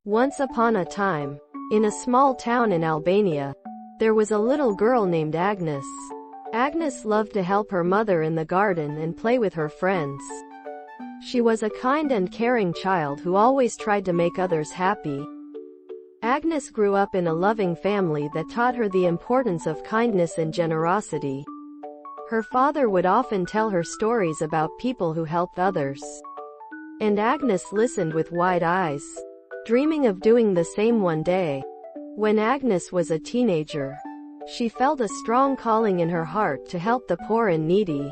Once upon a time, in a small town in Albania, there was a little girl named Agnes. Agnes loved to help her mother in the garden and play with her friends. She was a kind and caring child who always tried to make others happy. Agnes grew up in a loving family that taught her the importance of kindness and generosity. Her father would often tell her stories about people who helped others. And Agnes listened with wide eyes, dreaming of doing the same one day. When Agnes was a teenager, she felt a strong calling in her heart to help the poor and needy.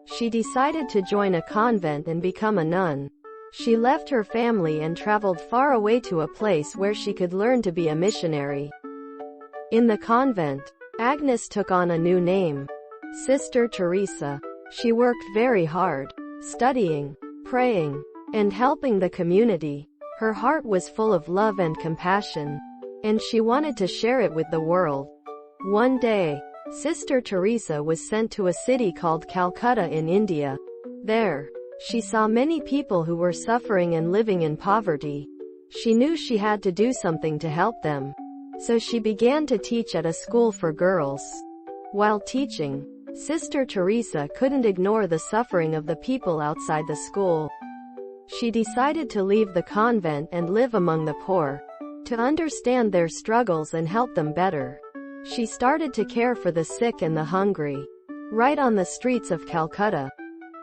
She decided to join a convent and become a nun. She left her family and traveled far away to a place where she could learn to be a missionary. In the convent, Agnes took on a new name, Sister Teresa. She worked very hard, studying, praying, and helping the community. Her heart was full of love and compassion, and she wanted to share it with the world. One day, Sister Teresa was sent to a city called Calcutta in India. There, she saw many people who were suffering and living in poverty. She knew she had to do something to help them. So she began to teach at a school for girls. While teaching, Sister Teresa couldn't ignore the suffering of the people outside the school. She decided to leave the convent and live among the poor, to understand their struggles and help them better. She started to care for the sick and the hungry. Right on the streets of Calcutta,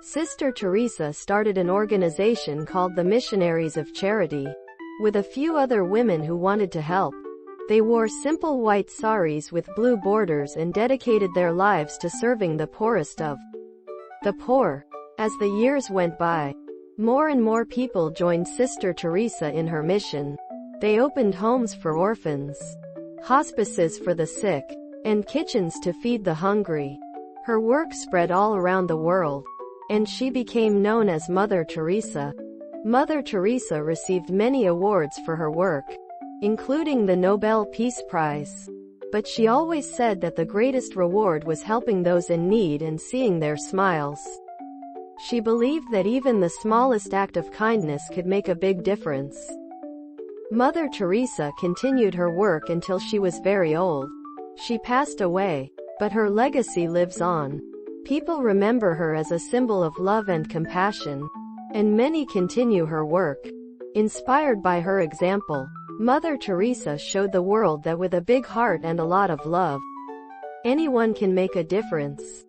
Sister Teresa started an organization called the Missionaries of Charity, with a few other women who wanted to help. They wore simple white saris with blue borders and dedicated their lives to serving the poorest of the poor. As the years went by, more and more people joined Sister Teresa in her mission. They opened homes for orphans, hospices for the sick, and kitchens to feed the hungry. Her work spread all around the world, and she became known as Mother Teresa. Mother Teresa received many awards for her work, including the Nobel Peace Prize. But she always said that the greatest reward was helping those in need and seeing their smiles. She believed that even the smallest act of kindness could make a big difference. Mother Teresa continued her work until she was very old. She passed away, but her legacy lives on. People remember her as a symbol of love and compassion, and many continue her work. Inspired by her example, Mother Teresa showed the world that with a big heart and a lot of love, anyone can make a difference.